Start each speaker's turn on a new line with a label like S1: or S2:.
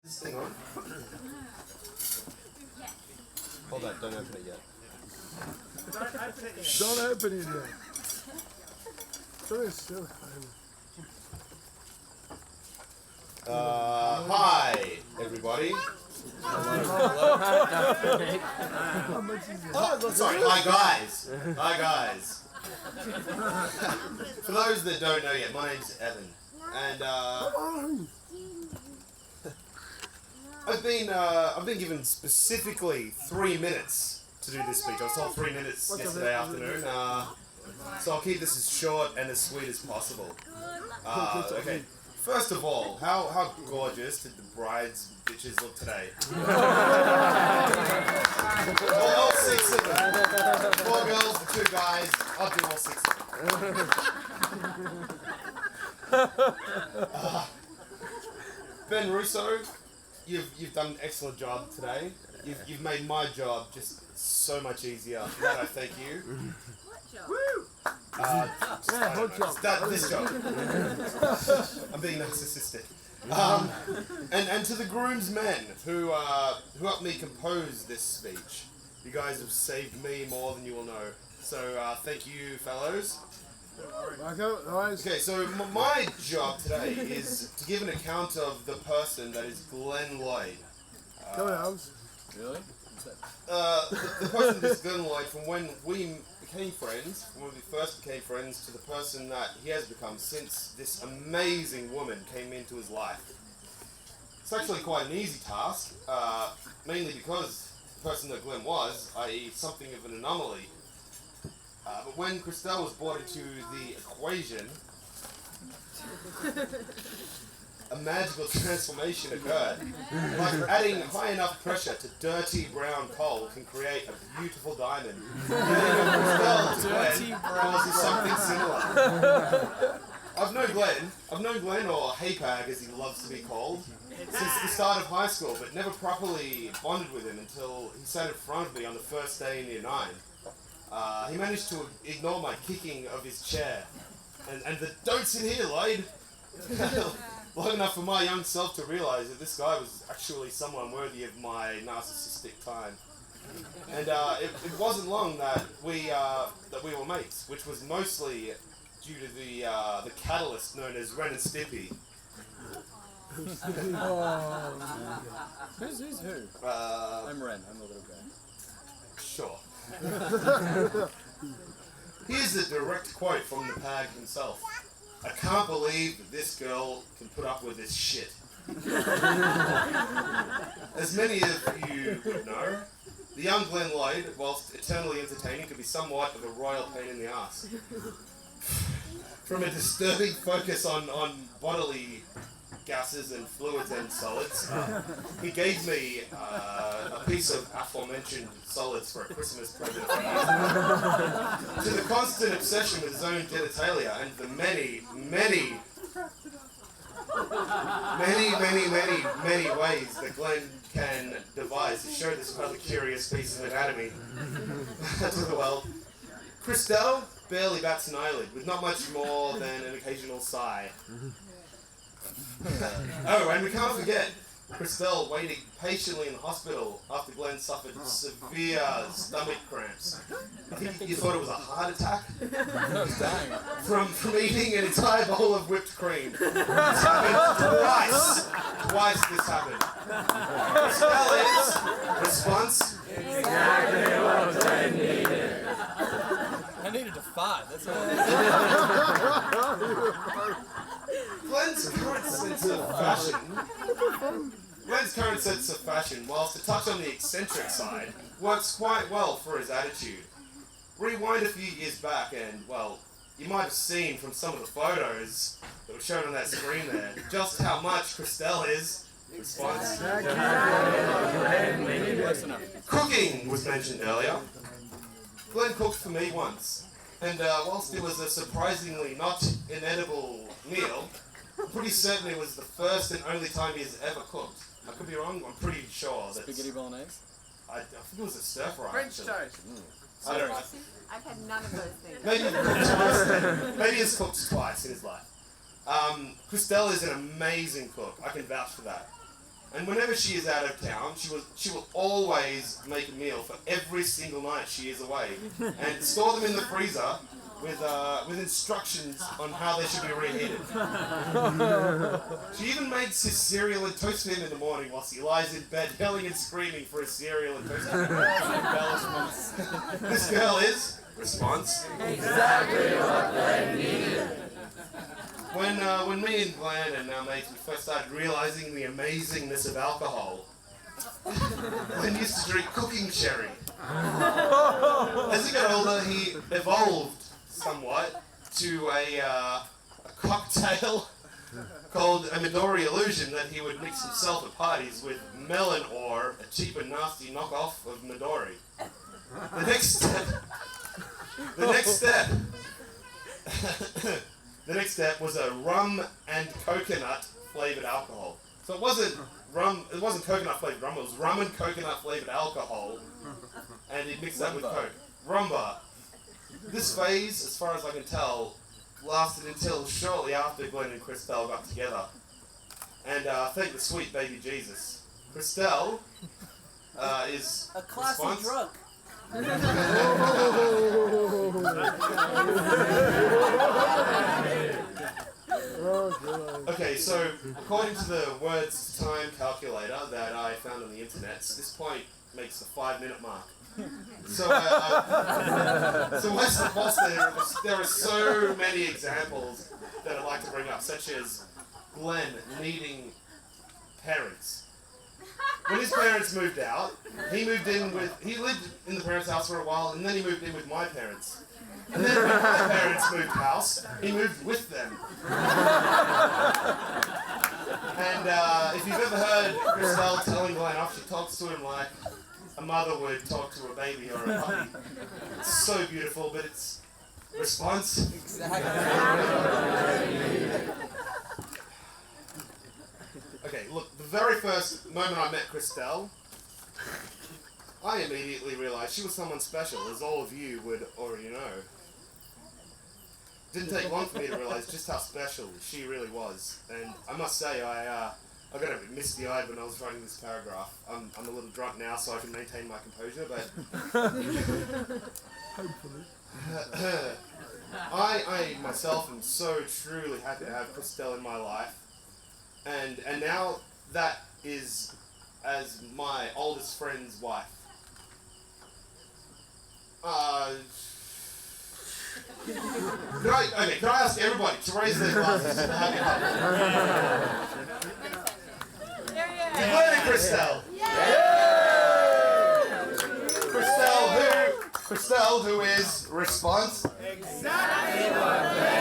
S1: This thing on? Hold on, don't open it yet.
S2: Don't open it yet. So
S1: Hi, everybody. Sorry, hi guys. Hi guys. For those that don't know yet, my name's Evan, and I've been given specifically 3 minutes to do this speech. I was told 3 minutes yesterday afternoon, so I'll keep this as short and as sweet as possible. Okay. First of all, how gorgeous did the bride's bitches look today? all 6 of them. 4 girls, 2 guys. I'll do all 6 of them. Ben Russo, you've done an excellent job today. You've made my job just so much easier. For that I thank you. This job. I'm being narcissistic. And to the Groomsmen who helped me compose this speech. You guys have saved me more than you will know. So thank you, fellows. Okay, so my job today is to give an account of the person that is Glenn Lloyd.
S2: Really?
S1: The person that is Glenn Lloyd from when we became friends, when we first became friends, to the person that he has become since this amazing woman came into his life. It's actually quite an easy task, mainly because the person that Glenn was, i.e. something of an anomaly. But when Christelle was brought into the equation, a magical transformation occurred. Like adding high enough pressure to dirty brown coal can create a beautiful diamond. Christelle to Glenn causes something similar. I've known Glenn, or Haypag as he loves to be called, since the start of high school, but never properly bonded with him until he sat in front of me on the first day in year 9. He managed to ignore my kicking of his chair, and the "don't sit here, Lloyd," long enough for my young self to realise that this guy was actually someone worthy of my narcissistic time. And it wasn't long that we were mates, which was mostly due to the catalyst known as Ren and Stimpy.
S2: Who's who? I'm Ren. I'm the little guy.
S1: Sure. Here's a direct quote from the Pag himself. "I can't believe that this girl can put up with this shit." As many of you would know, the young Glenn Lloyd, whilst eternally entertaining, could be somewhat of a royal pain in the ass. From a disturbing focus on bodily gases and fluids and solids, he gave me a piece of aforementioned solids for a Christmas present. To the constant obsession with his own genitalia and the many ways that Glenn can devise to show this rather curious piece of anatomy to the world, Christelle barely bats an eyelid, with not much more than an occasional sigh. Oh, and we can't forget Christelle waiting patiently in the hospital after Glenn suffered severe stomach cramps. I think you thought it was a heart attack? From eating an entire bowl of whipped cream. This happened twice this happened. Christelle's response:
S2: exactly what I needed. I needed to fart, that's all.
S1: Glenn's current sense of fashion, whilst a touch on the eccentric side, works quite well for his attitude. Rewind a few years back and, well, you might have seen from some of the photos that were shown on that screen there, just how much Christelle is. Response: cooking was mentioned earlier. Glenn cooked for me once, and whilst it was a surprisingly not inedible meal, I'm pretty certain it was the first and only time he has ever cooked. I could be wrong, I'm pretty sure.
S2: Spaghetti bolognese?
S1: I think it was a stir fry.
S3: French toast.
S1: I don't know.
S3: I've had none of those things.
S1: Maybe he's cooked twice in his life. Christelle is an amazing cook. I can vouch for that. And whenever she is out of town, she will always make a meal for every single night she is away, and store them in the freezer with instructions on how they should be reheated. She even makes his cereal and toast for him in the morning whilst he lies in bed yelling and screaming for his cereal and toast. This girl is response
S4: Exactly what they needed.
S1: When me and Glenn and our mates we first started realizing the amazingness of alcohol, Glenn used to drink cooking sherry. As he got older, he evolved somewhat to a cocktail called a Midori Illusion that he would mix himself at parties with melon ore, a cheap and nasty knockoff of Midori. The next step was a rum and coconut flavored alcohol. So it wasn't coconut flavored rum, it was rum and coconut flavored alcohol, and he mixed that with Coke. Rumba. This phase, as far as I can tell, lasted until shortly after Glenn and Christelle got together. And thank the sweet baby Jesus. Christelle is
S5: a classy
S1: response.
S5: drunk.
S1: Okay, so according to the words time calculator that I found on the internet, this point makes the 5-minute mark. So, whilst there are so many examples that I'd like to bring up, such as Glenn needing parents. When his parents moved out, he lived in the parents' house for a while, and then he moved in with my parents. And then when my parents moved house, he moved with them. And if you've ever heard Christelle telling Glenn off, she talks to him like a mother would talk to a baby or a puppy. It's so beautiful, but it's response.
S5: Exactly.
S1: Okay, look, the very first moment I met Christelle, I immediately realized she was someone special, as all of you would already know. Didn't take long for me to realize just how special she really was. And I must say, I got a bit misty-eyed when I was writing this paragraph. I'm a little drunk now, so I can maintain my composure, but I myself am so truly happy to have Christelle in my life. And now that is as my oldest friend's wife. Can I ask everybody to raise their glasses to the happy couple? Glenn and Christelle. Christelle, who is response?
S4: Exactly what they